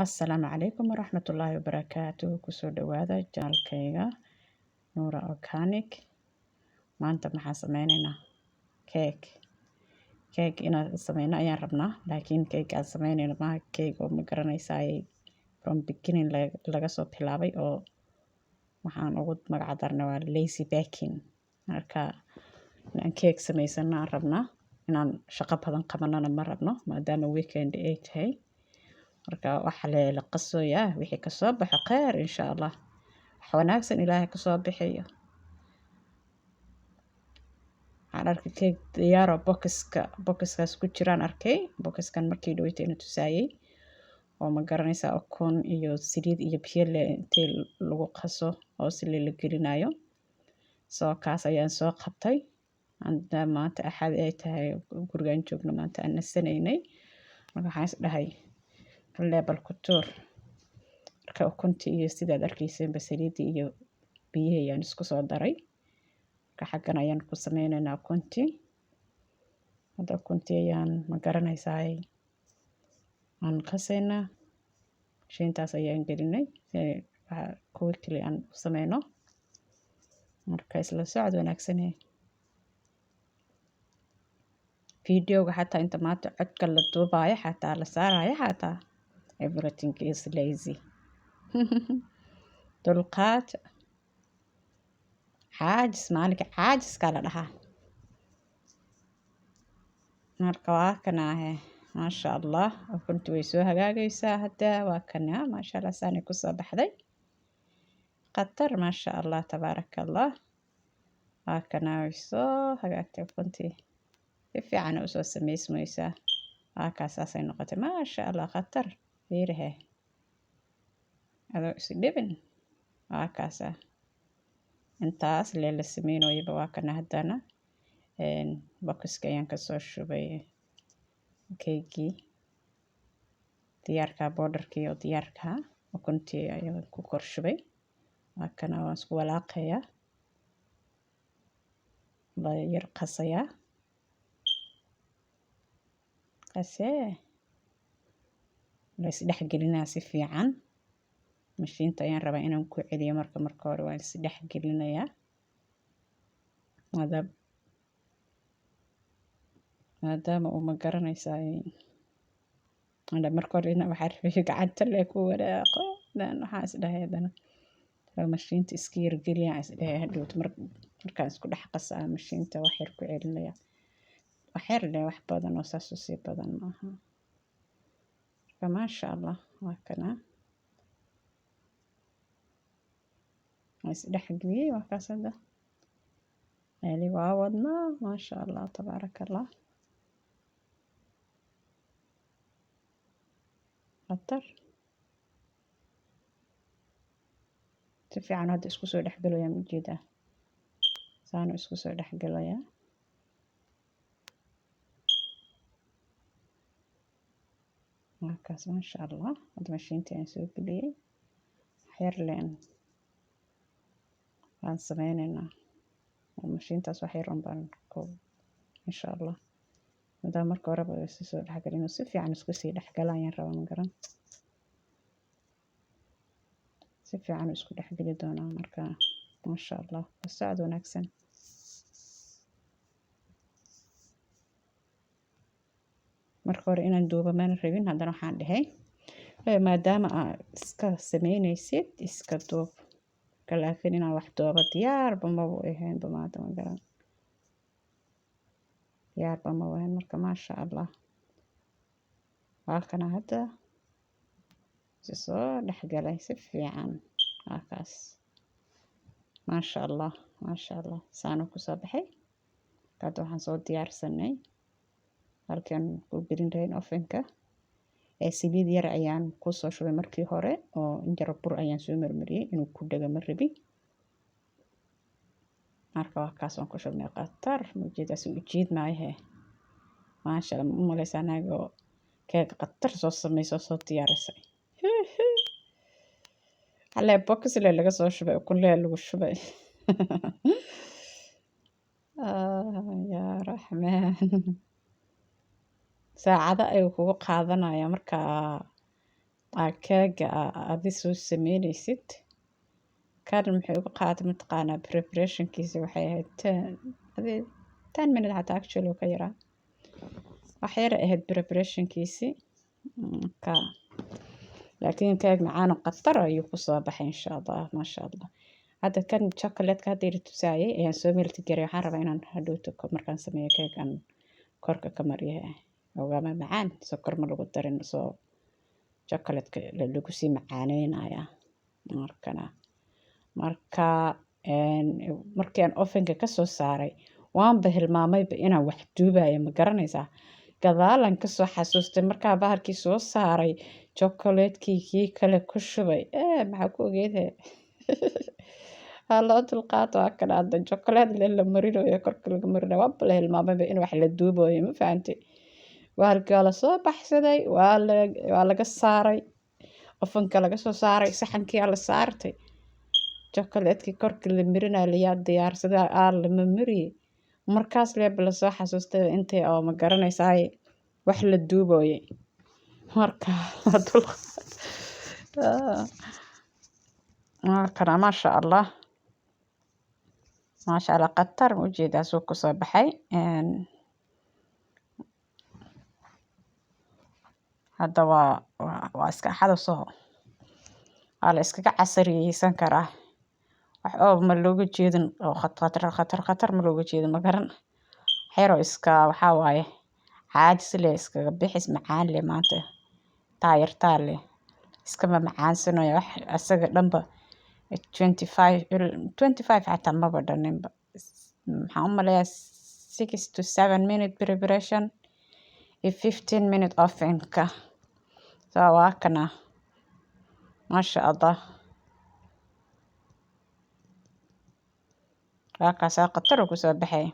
Asalaamu calaykum waraxmatullaahi wabarakaatuh. Kusoo dhawaada janaalkayga Nuura Organic. Maanta maxaan sameynaynaa keeg inaan sameyno ayaan rabnaa, laakiin keeg aan sameynayno maaha keeg oo ma garanaysaa from beginning laga soo bilaabay, oo waxaan ugu magac darnay waa lazy baking. Marka inaan keeg sameysano aan rabnaa, inaan shaqo badan qabanana ma rabno maadaama weekend ay tahay. marka waxa la qasoyaa wixii ka soo baxo khayr insha Allah, wax wanaagsan ilaahay ka soo bixiyo. waxaan arkay keeg diyaaro bokiskaas ku jiraan arkay. Bokiskan markii dhaweytayna tusaayay, oo ma garanaysaa ukun iyo saliid iyo biyo intii lagu qaso oo saliid la gelinayo. soo kaas ayaan soo qabtay maanta axad ay tahay, gurigaan joogno maanta aan nasanaynay. marka waxaan is dhahay leebal ku tuur. marka ukuntii iyo sidaad arkayseen saliidii iyo biyihii ayaan isku soo daray. marka xaggan ayaan ku sameynaynaa ukuntii. hadda ukuntii ayaan ma garanaysaa aan qasaynaa. shiintaas ayaan gelinay kuwa kale aan u sameyno. marka isla socod wanaagsan videoga xataa inta maanta codka la duubayo xataa la saarayo xataa everything is lazy. dulqaad caajis, maalinka caajiska la dhahaa. marka waa kana maasha Allah, ukuntii way soo hagaagaysaa hadda. waa kana maasha Allah saani ku soo baxday qatar maasha Allah tabaaraka Allah. waa kana way soo hagaagtay ukuntii, si fiican u soo samaysmaysaa. waa kaasaasay noqotay maasha Allah qatar. fiirihe adoo is dhibin. waa kaasa intaas la sameynayba. waa kana haddana bokiska ayaan kasoo shubay keegii diyaarka, boodarkii oo diyaarka, ukuntii ayaan ku kor shubay. waa kana waan isku walaaqayaa, la yar qasayaa la isdhex gelinaa si fiican. mashiinta ayaan rabaa inaan ku celiyo marka hore waan isdhex gelinayaa. maadaama uu ma garanaysaa marka hore waxaa rabay gacanta le ku waraaqo. waxaan is dhahay haddana mashiinta iska yargeliyaan is dhahay hadhowt markaan isku dhex qasaa mashiinta wax yar ku celinaya. wax yar le, wax badan oo saas u sii badan maaha. marka maasha Allah waa kana isdhex geliyay. waa kaas hadda waa wadnaa maasha Allah tabaaraka Allah qatar. si fiican hadda isku soo dhex galayaa ujeedaa, saanu isku soo dhex galayaa. waa kaas maasha Allah. hadda mashiintii aan soo geliyay wax yar leen waan sameynaynaa. mashiintaas wax yar baan ku insha Allah. maadaama marka horeba isu soo dhex galino si fiican isku sii dhex galayaan rabaa ma garan. si fiican isku dhex geli doonaa. marka maasha Allah socod wanaagsan. marka hore inaan duuba mana rabin, haddana waxaan dhahay maadaama aad iska sameynaysid iska duub. laakiin inaan wax duuba diyaarba maba ahaynba maanta ma garan. diyaarba ma ahayn. marka maasha Allah waa kana hadda si soo dhex galay si fiican. waa kaas maasha Allah maasha Allah saanu ku soo baxay. hadda waxaan soo diyaarsanay halkan ku gelin rayn ovenka. saliid yar ayaan ku soo shubay markii hore, oo injaro bur ayaan soo marmariyay inuu ku dhaga ma rabi. marka waa kaas waan ku shubnay qatar. ujeedaas u jeed maahe maasha Allah. u malaysaa naagoo keeg qatar soo samayso soo diyaarisay. halle box le laga soo shubay, ukun le lagu shubay. yaa raxmaan. saacada ayuu kugu qaadanaya markaa keega adi soo sameynaysid kan maxay uga qaatay mataqaanaa preparationkiisa waxay ahayd 10 minutes xataa actually ka yaraa wax yar ahayd preparationkiisi ka laakiin keeg macaan oo qatar ayuu kusoo baxay insha allah maasha allah hadda kan chocolate-ka hadda ila tusaayay ayaan soo melti garay waxaan rabaa inaan hadhowto markaan sameeyo keegan korka ka mariyo ogaama macaan sokor ma lagu darin soo chocolate-ka lagu sii macaaneynaya markii aan ovenka ka soo saaray waanba hilmaamayba inaan wax duubayo ma garanaysaa gadaalan kasoo xasuustay markaa bahalkii soo saaray chocolate-kii kii kale ku shubay maxaa ku ogeede loo dulqaato waa kana hadda chocolate la marinayo korka laga marinayo waanba la hilmaamayba in wax la duubayo ma fahantay bahalkii waa lasoo baxsaday waa laga saaray ovenka laga soo saaray saxankii la saartay chocolate-kii korka la marinayo layaa diyaarsaday lama mariyay markaas leeba lasoo xasuustay intay oo ma garanaysaa wax la duubayo marka markana maasha allah qatar ujeedaa soo kusoo baxay hadda waa iska xadasoo waa la iskaga casariyeysan karaa wax oo ma looga jeedin oo khatar ma looga jeedin ma garan xero iska waxaa waaye caajis le iskaga bixis macaan le maanta taayirtaa le iskama macaansanayo wax asaga dhanba 25 xataa maba dhaninba maxaan u maleeyaa 6 to 7 minute preparation iyo 15 minute ovenka soo waa kana maasha allah waa kaasaa qatar kusoo baxay